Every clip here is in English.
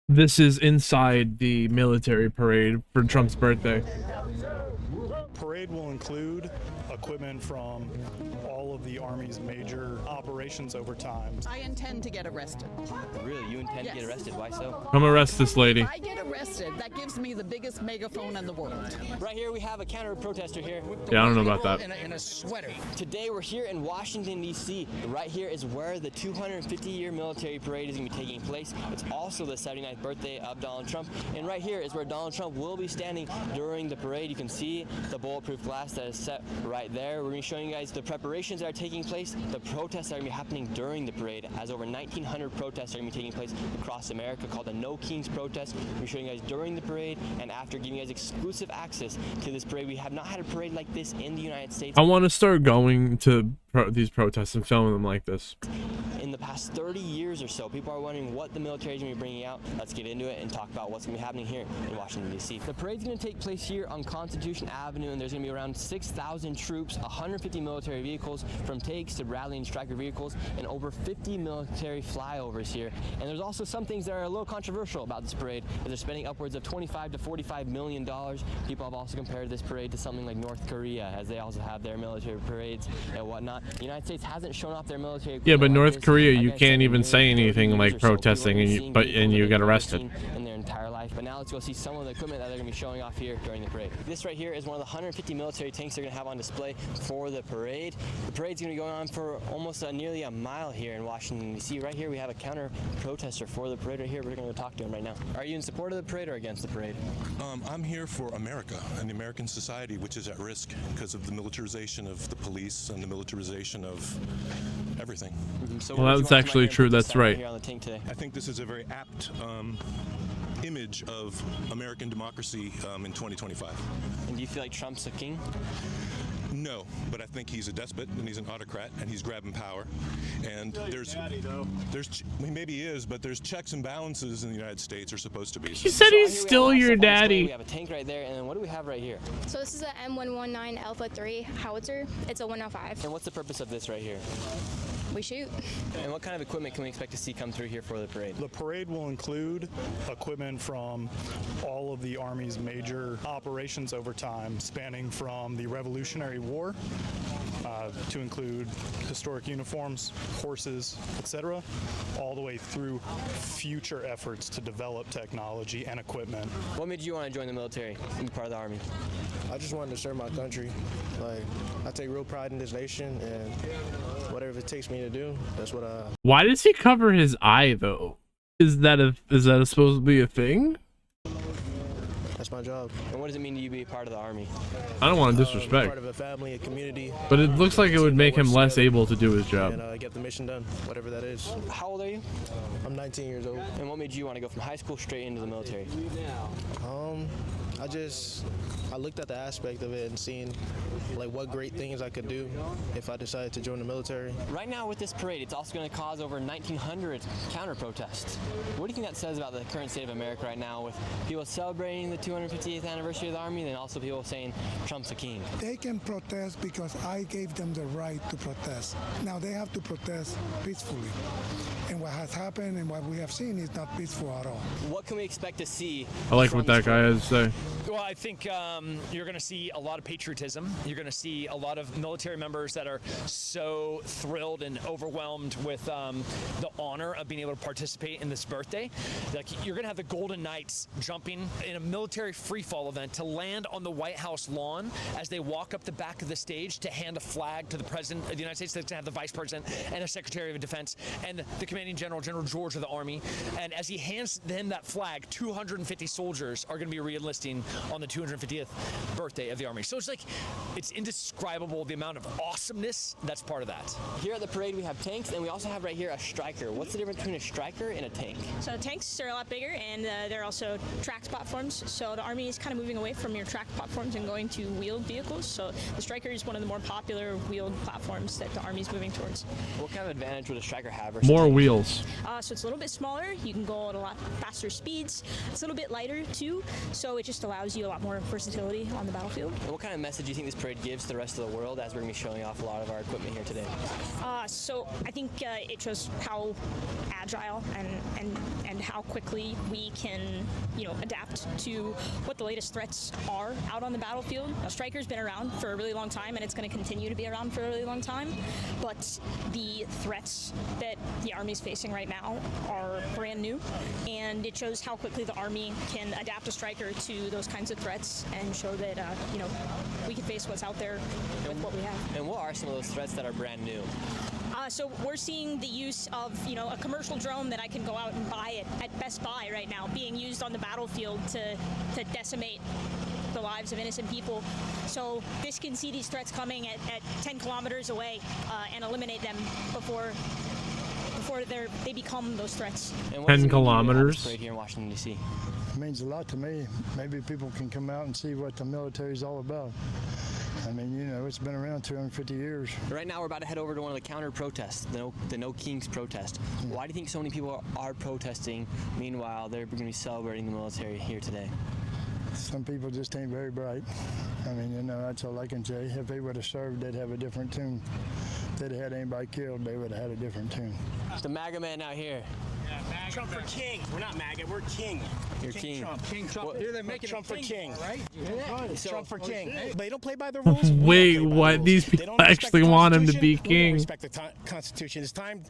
This is inside the military parade for Trump's birthday. Parade will include equipment from all of the Army's major operations over time. I intend to get arrested. Really? You intend to get arrested? Why so? Come arrest this lady. If I get arrested, that gives me the biggest megaphone in the world. Right here we have a counter protester here. Yeah, I don't know about that. In a sweater. Today we're here in Washington, D.C. Right here is where the 250-year military parade is going to be taking place. It's also the 79th birthday of Donald Trump. And right here is where Donald Trump will be standing during the parade. You can see the bulletproof glass that is set right there. We're going to be showing you guys the preparations that are taking place, the protests that are going to be happening during the parade, as over 1,900 protests are going to be taking place across America called the No Kings protest. We're going to be showing you guys during the parade and after, giving you guys exclusive access to this parade. We have not had a parade like this in the United States. I want to start going to these protests and filming them like this. In the past 30 years or so, people are wondering what the military is going to be bringing out. Let's get into it and talk about what's going to be happening here in Washington, D.C. The parade's going to take place here on Constitution Avenue, and there's going to be around 6,000 troops, 150 military vehicles, from tanks to Bradley and Stryker vehicles, and over 50 military flyovers here. And there's also some things that are a little controversial about this parade, as they're spending upwards of $25 to $45 million. People have also compared this parade to something like North Korea, as they also have their military parades and whatnot. The United States hasn't shown off their military. Yeah, but North Korea, you Like I can't said, even say anything like protesting, and you get arrested. In their entire life. But now let's go see some of the equipment that they're going to be showing off here during the parade. This right here is one of the 150 military tanks they're going to have on display for the parade. The parade's going to be going on for almost nearly a mile here in Washington, D.C. Right here we have a counter protester for the parade right here. We're going to go talk to him right now. Are you in support of the parade or against the parade? I'm here for America and the American society, which is at risk because of the militarization of the police and the militarization of everything. So Well, what do you that's want to actually come out here true. and put That's this out right. here on the tank today? I think this is a very apt image of American democracy in 2025. And do you feel like Trump's a king? No, but I think he's a despot and he's an autocrat and he's grabbing power. And maybe he is, but there's checks and balances in the United States are supposed to be. He said So he's here we still have your also on display, daddy. We have a tank right there, and then what do we have right here? So this is a M119 Alpha 3 howitzer. It's a 105. And what's the purpose of this right here? We shoot. And what kind of equipment can we expect to see come through here for the parade? The parade will include equipment from all of the Army's major operations over time, spanning from the Revolutionary War to include historic uniforms, horses, etc., all the way through future efforts to develop technology and equipment. What made you want to join the military and be part of the Army? I just wanted to serve my country. Like, I take real pride in this nation, and whatever it takes me to do, that's what I. Why does he cover his eye though? Is that supposed to be a thing? That's my job. And what does it mean to you to be a part of the Army? I don't want to Part disrespect, of a family, a community, but it looks like it would make him less able to do his job. and get the mission done, whatever that is. How old are you? I'm 19 years old. And what made you want to go from high school straight into the military? I looked at the aspect of it and seeing like what great things I could do if I decided to join the military. Right now with this parade, it's also going to cause over 1,900 counter protests. What do you think that says about the current state of America right now, with people celebrating the 250th anniversary of the Army, and then also people saying Trump's a king? They can protest because I gave them the right to protest. Now they have to protest peacefully. And what has happened and what we have seen is not peaceful at all. What can we expect to see? I like from what that this guy parade? has to say. Well, I think you're going to see a lot of patriotism. You're going to see a lot of military members that are so thrilled and overwhelmed with the honor of being able to participate in this birthday. Like, you're going to have the Golden Knights jumping in a military freefall event to land on the White House lawn as they walk up the back of the stage to hand a flag to the President of the United States. That's going to have the Vice President and the Secretary of Defense and the Commanding General, General George of the Army. And as he hands them that flag, 250 soldiers are going to be re-enlisting on the 250th birthday of the Army. So it's indescribable the amount of awesomeness that's part of that. Here at the parade we have tanks, and we also have right here a Stryker. What's the difference between a Stryker and a tank? So tanks are a lot bigger, and they're also tracked platforms. So the Army is kind of moving away from your tracked platforms and going to wheeled vehicles. So the Stryker is one of the more popular wheeled platforms that the Army is moving towards. What kind of advantage would a Stryker have versus More a tank? wheels. So it's a little bit smaller. You can go at a lot faster speeds. It's a little bit lighter too. So it just just allows you a lot more versatility on the battlefield. And what kind of message do you think this parade gives to the rest of the world as we're going to be showing off a lot of our equipment here today? So I think it shows how agile and how quickly we can, adapt to what the latest threats are out on the battlefield. Stryker's been around for a really long time, and it's going to continue to be around for a really long time. But the threats that the Army's facing right now are brand new, and it shows how quickly the Army can adapt a Stryker to those kinds of threats and show that we can face what's out there with what we have. And what are some of those threats that are brand new? So we're seeing the use of, a commercial drone that I can go out and buy at Best Buy right now being used on the battlefield to decimate the lives of innocent people. So this can see these threats coming at 10 kilometers away and eliminate them before they become those threats. And 10 kilometers. Right here in Washington, D.C. It means a lot to me. Maybe people can come out and see what the military is all about. I mean, it's been around 250 years. Right now, we're about to head over to one of the counter protests, the No Kings protest. Why do you think so many people are protesting? Meanwhile, they're going to be celebrating the military here today. Some people just ain't very bright. I mean, that's all I can say. If they would have served, they'd have a different tune. If they'd had anybody killed, they would have had a different tune. The MAGA man out here. Trump for king. We're not MAGA, we're king. You're king. King Trump. Well, They're making Trump for king, right? So, Trump for king. They don't play by the rules. Wait, what? These people actually want him to be king. We don't respect the Constitution. It's time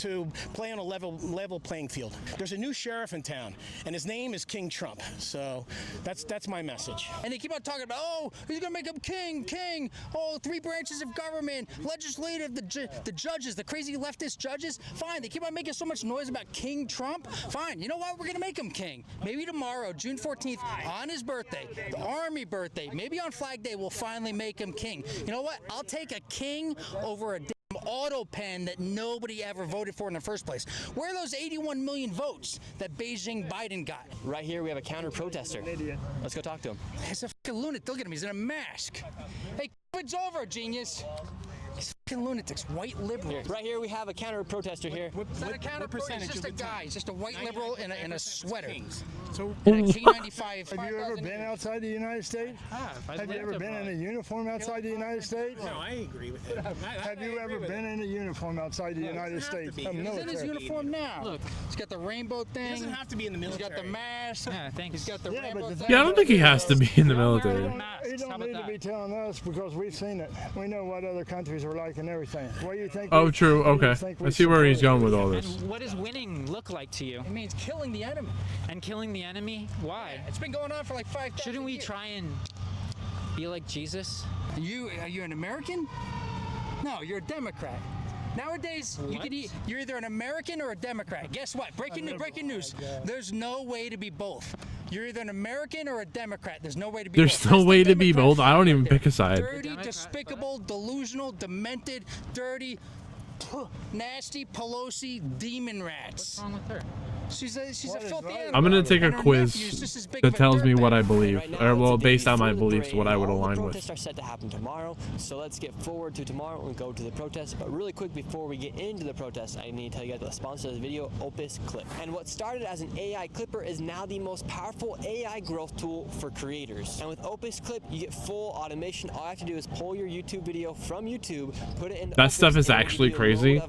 to play on a level playing field. There's a new sheriff in town, and his name is King Trump. So that's my message. And they keep on talking about, he's gonna make him king. Oh, 3 branches of government, legislative, the judges, the crazy leftist judges. Fine, they keep on making so much noise about King Trump. Fine, you know what? We're gonna make him king. Maybe tomorrow, June 14th, on his birthday, the Army birthday, maybe on Flag Day, we'll finally make him king. You know what? I'll take a king over a auto pen that nobody ever voted for in the first place. Where are those 81 million votes that Beijing Biden got? Right here, we have a counter protester. Let's go talk to him. He's a fucking lunatic. Look at him. He's in a mask. Hey, COVID's over, genius. These fucking lunatics, white liberals. Right here, we have a counter protester here. It's not a counter percentage. He's just a guy. He's just a white liberal in a sweater. So, and a K95. Have you ever been outside the United States? Have you ever been in a uniform outside the United States? No, I agree with it. Have you ever been in a uniform outside the United States? He's in his uniform now. Look, he's got the rainbow thing. He doesn't have to be in the military. He's got the mask. Yeah, thanks. He's got the rainbow thing. Yeah, I don't think he has to be in the military. You don't need to be telling us because we've seen it. We know what other countries are like and everything. What do you think? Oh, true. Okay. I see where he's going with all this. And what does winning look like to you? It means killing the enemy. And killing the enemy? Why? It's been going on for like 5,000 years. Shouldn't we try and be like Jesus? Are you an American? No, you're a Democrat. Nowadays, you're either an American or a Democrat. Guess what? Breaking news. There's no way to be both. You're either an American or a Democrat. There's no way to be both. There's no way to be both. I don't even pick a side. Dirty, despicable, delusional, demented, dirty, nasty Pelosi demon rats. What's wrong with her? She's a filthy animal. I'm gonna take a quiz that tells me what I believe, or well, based on my beliefs, what I would align with. The protests are set to happen tomorrow, so let's get forward to tomorrow and go to the protest. But really quick, before we get into the protest, I need to tell you guys the sponsor of this video, Opus Clip. And what started as an AI clipper is now the most powerful AI growth tool for creators. And with Opus Clip, you get full automation. All I have to do is pull your YouTube video from YouTube, put it into That stuff is and actually crazy,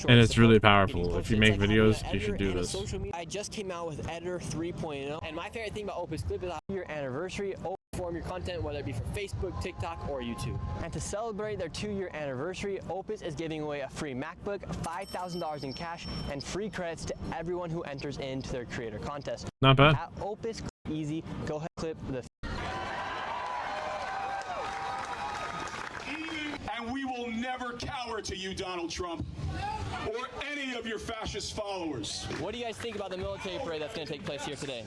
and it's really powerful. If you make videos, you should do this. I just came out with Editor 3.0, and my favorite thing about Opus Clip is your anniversary. Form your content, whether it be for Facebook, TikTok, or YouTube. And to celebrate their 2-year anniversary, Opus is giving away a free MacBook, $5,000 in cash, and free credits to everyone who enters into their creator contest. Not bad. At Opus, easy. Go ahead, clip the. And we will never cower to you, Donald Trump, or any of your fascist followers. What do you guys think about the military parade that's going to take place here today?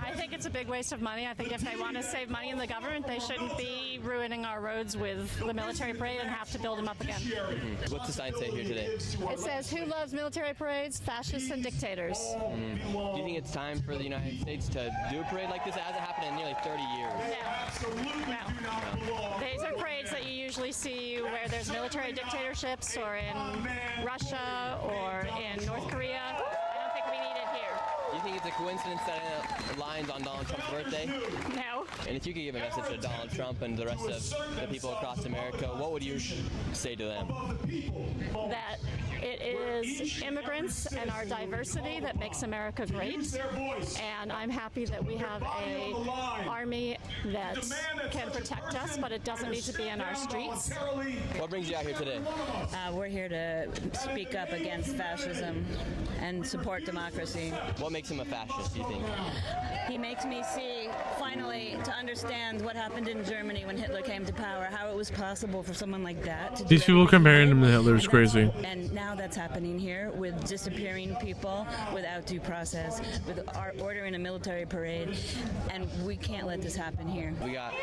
I think it's a big waste of money. I think if they want to save money in the government, they shouldn't be ruining our roads with the military parade and have to build them up again. What's the sign say here today? It says, "Who loves military parades? Fascists and dictators." Do you think it's time for the United States to do a parade like this? It hasn't happened in nearly 30 years. No. These are parades that you usually see where there's military dictatorships, or in Russia, or in North Korea. I don't think we need it here. Do you think it's a coincidence that it aligns on Donald Trump's birthday? No. And if you could give a message to Donald Trump and the rest of the people across America, what would you say to them? That it is immigrants and our diversity that makes America great. And I'm happy that we have an army that can protect us, but it doesn't need to be in our streets. What brings you out here today? We're here to speak up against fascism and support democracy. What makes him a fascist, do you think? He makes me see, finally, to understand what happened in Germany when Hitler came to power, how it was possible for someone like that to do These people everything comparing he him did. to Hitler is crazy. And now that's happening here with disappearing people without due process, with ordering a military parade, and we can't let this happen here. We got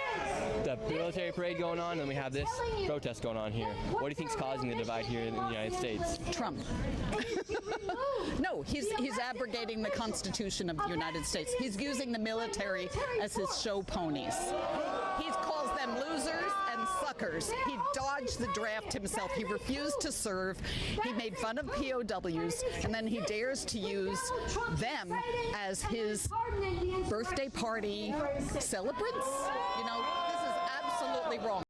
the military parade going on, and we have this protest going on here. What do you think is causing the divide here in the United States? Trump. No, he's abrogating the Constitution of the United States. He's using the military as his show ponies. He calls them losers and suckers. He dodged the draft himself. He refused to serve. He made fun of POWs, and then he dares to use them as his birthday party celebrants. You know, this is absolutely wrong.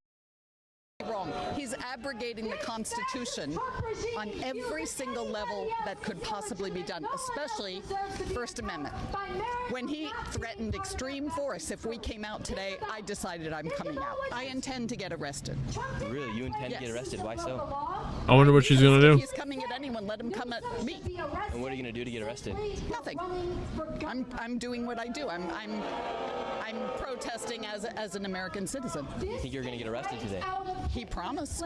He's abrogating the Constitution on every single level that could possibly be done, especially First Amendment. When he threatened extreme force, if we came out today, I decided I'm coming out. I intend to get arrested. Really? You intend to get arrested? Why so? I wonder what she's gonna If do. he's coming at anyone, let him come at me. And what are you going to do to get arrested? Nothing. I'm doing what I do. I'm protesting as an American citizen. You think you're going to get arrested today? He promised.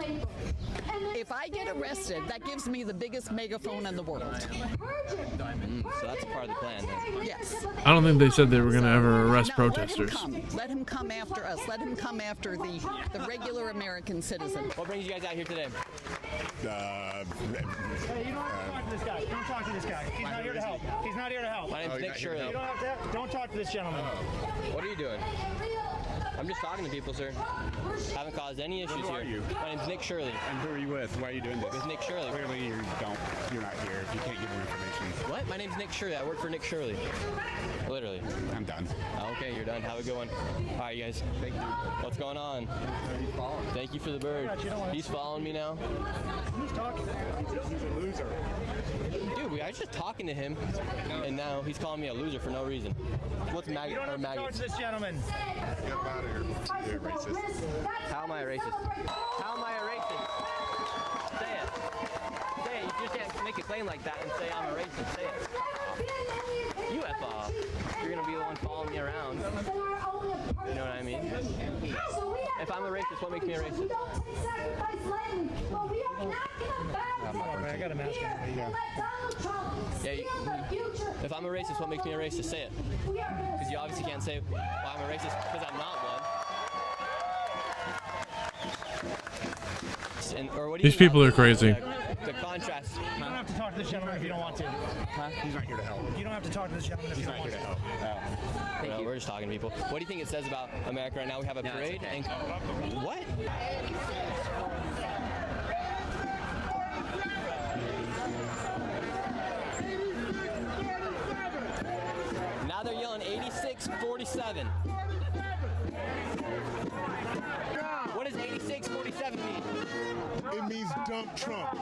If I get arrested, that gives me the biggest megaphone in the world. So that's a part of the plan then. Yes. I don't think they said they were gonna ever arrest No, protesters. Let him come after us. Let him come after the regular American citizen. What brings you guys out here today? Hey, you don't have to talk to this guy. Don't talk to this guy. He's not here to help. He's not here to help. My name's Nick Shirley. You don't have to. Don't talk to this gentleman. What are you doing? I'm just talking to people, sir. Haven't caused any issues Who here. are you? My name's Nick Shirley. And who are you with? Why are you doing this? With Nick Shirley. Clearly you're not here if you can't give more information. What? My name's Nick Shirley. I work for Nick Shirley. Literally. I'm done. Okay, you're done. Have a good one. All right, you guys. Thank you. What's going on? Thank you for the bird. He's following me now. He's talking. He's a loser. Dude, I was just talking to him, and now he's calling me a loser for no reason. What's You don't have to talk to this gentleman. Get him out of here. You're racist. How am I a racist? How am I a racist? Say it. Say it. You just can't make a claim like that and say I'm a racist. Say it. You F off. You're going to be the one following me around. You know what I mean? If I'm a racist, what makes me a racist? I got a mask on. If I'm a racist, what makes me a racist? Say it. Because you obviously can't say, well, I'm a racist because I'm not one. Or what do you These think people about are crazy. The contrast. You don't have to talk to this gentleman if you don't want to. Huh? He's not here to help. You don't have to talk to this gentleman if you don't want to. Well, we're just talking to people. What do you think it says about America right now? We have a parade. And what? Now they're yelling 86-47. What does 86-47 mean? It means dump Trump.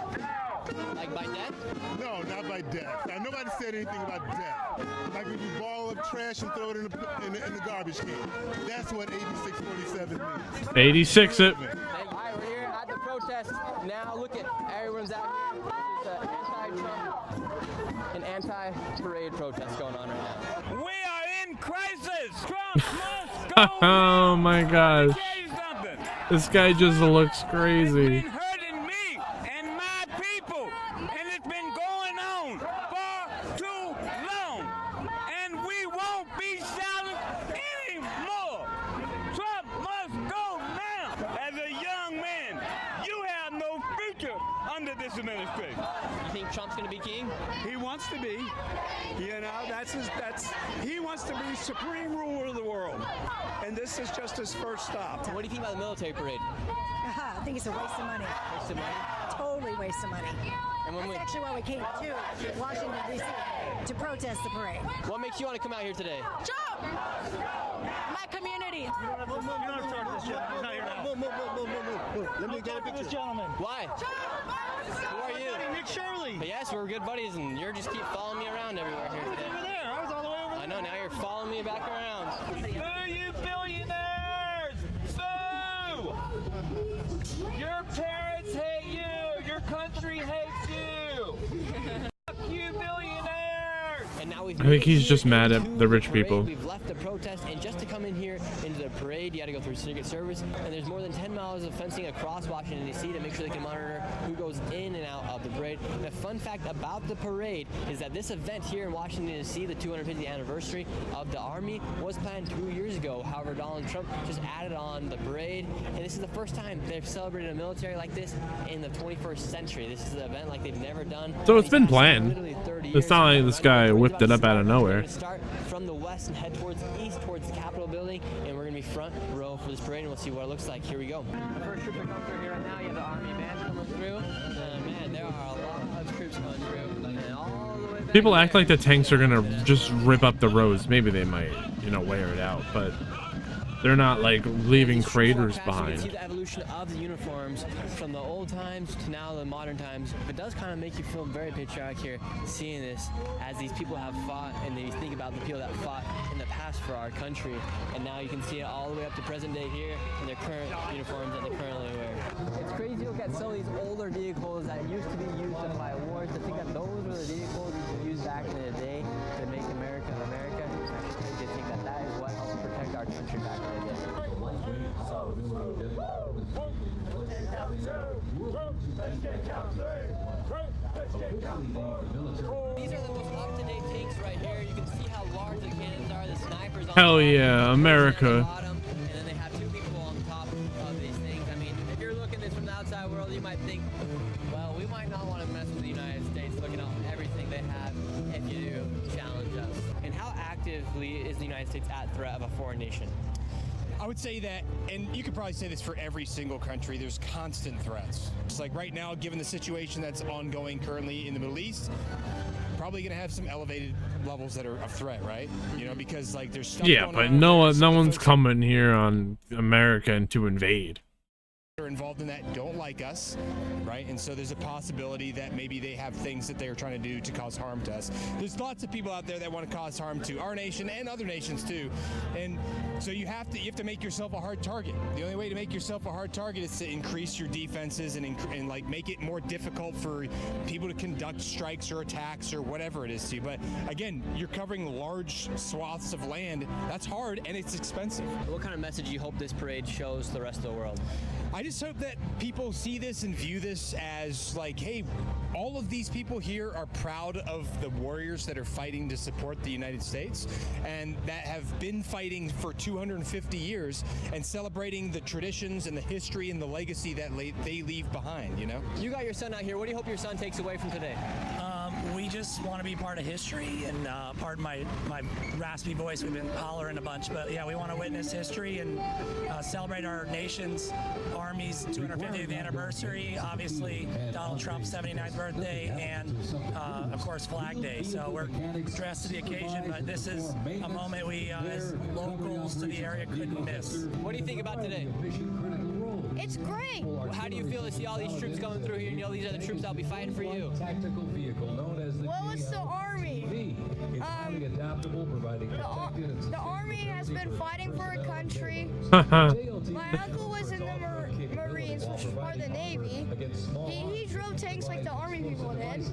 Like by death? No, not by death. Now, nobody said anything about death. Like when you ball up trash and throw it in the garbage can. That's what 86-47 means. 86 it. All right, we're here at the protest. Now look at everyone's out here. There's an anti-Trump and anti-parade protest going on right now. We are in crisis. Trump must go. Oh my gosh. This guy just looks crazy. Hurting me and my people, and it's been going on for too long, and we won't be silent anymore. Trump must go now. As a young man, you have no future under this administration. You think Trump's gonna be king? He wants to be. You know, he wants to be supreme ruler of the world. And this is just his first stop. What do you think about the military parade? I think it's a waste of money. Waste of money? totally waste of money. And when That's actually why we came to Washington, D.C. to protest the parade. What makes you want to come out here today? Job! My community. You don't have to talk to this gentleman. He's not here now. Let me get a picture. This gentleman. Why? Who are you? Nick Shirley. Yes, we're good buddies, and you're just keep following me around everywhere here today. Over there. I was all the way over there. I know, now you're following me back around. Boo, you billionaires! Boo! Your parents hate you! Your country hates you! Fuck you, billionaires! And now we've I think he's just mad at to the rich parade. people. We've left the protest, and just to come in here into the parade, you got to go through Secret Service. And there's more than 10 miles of fencing across Washington, D.C. to make sure they can monitor who goes in and out of the parade. And the fun fact about the parade is that this event here in Washington, D.C., the 250th anniversary of the Army, was planned 2 years ago. However, Donald Trump just added on the parade, and this is the first time they've celebrated a military like this in the 21st century. This is an event like they've never done. So it's been planned. Literally 30 It's not like this guy whipped it up out of We're nowhere. going to start from the west and head towards east, towards the Capitol building, and we're going to be front row for this parade, and we'll see what it looks like. Here we go. The first troops are coming through here right now. You have the Army band coming through. Man, there are a lot of troops coming through. And all the way back People act like the tanks are gonna just rip up the roads. Maybe they might, you know, wear it out, but they're not like leaving craters You can see behind. the evolution of the uniforms from the old times to now the modern times. It does kind of make you feel very patriotic here, seeing this as these people have fought, and then you think about the people that fought in the past for our country, and now you can see it all the way up to present day here in their current uniforms that they currently wear. It's crazy to look at some of these older vehicles that used to be used to fight wars, to think that those were the vehicles used back in the day to make America America. It's actually crazy to think that that is what helped protect our country back in the day. These are the most up-to-date tanks right here. You can see how large the cannons are. The snipers on Hell top, yeah, America. and then they have two people on top of these things. I mean, if you're looking at this from the outside world, you might think, well, we might not want to mess with the United States looking at everything they have if you do challenge us. And how actively is the United States at threat of a foreign nation? I would say that, and you could probably say this for every single country, there's constant threats. It's like right now, given the situation that's ongoing currently in the Middle East, probably going to have some elevated levels that are of threat, right? You know, because like there's stuff Yeah, going but on no there, no one's coming here on America and to invade. are involved in that don't like us, right? And so there's a possibility that maybe they have things that they're trying to do to cause harm to us. There's lots of people out there that want to cause harm to our nation and other nations too. And so you have to make yourself a hard target. The only way to make yourself a hard target is to increase your defenses and like make it more difficult for people to conduct strikes or attacks or whatever it is to you. But again, you're covering large swaths of land. That's hard and it's expensive. What kind of message do you hope this parade shows the rest of the world? I just hope that people see this and view this as like, hey, all of these people here are proud of the warriors that are fighting to support the United States and that have been fighting for 250 years and celebrating the traditions and the history and the legacy that they leave behind, you know? You got your son out here. What do you hope your son takes away from today? We just want to be part of history, and pardon my raspy voice, we've been hollering a bunch, but yeah, we want to witness history and celebrate our nation's Army's 250th anniversary, obviously Donald Trump's 79th birthday, and of course Flag Day. So we're dressed to the occasion, but this is a moment we as locals to the area couldn't miss. What do you think about today? It's great. How do you feel to see all these troops coming through here? You know these are the troops that'll be fighting for you. Well, it's the Army. The Army has been fighting for a country. My uncle was in the Marines, which is part of the Navy. He drove tanks like the Army people did.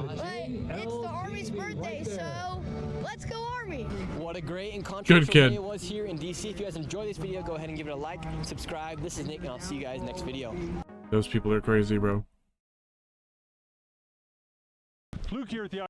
But it's the Army's birthday, so let's go Army. What a great and controversial kid. day it was here in DC. If you guys enjoyed this video, go ahead and give it a like, subscribe. This is Nick, and I'll see you guys next video. Those people are crazy, bro. Luke here at the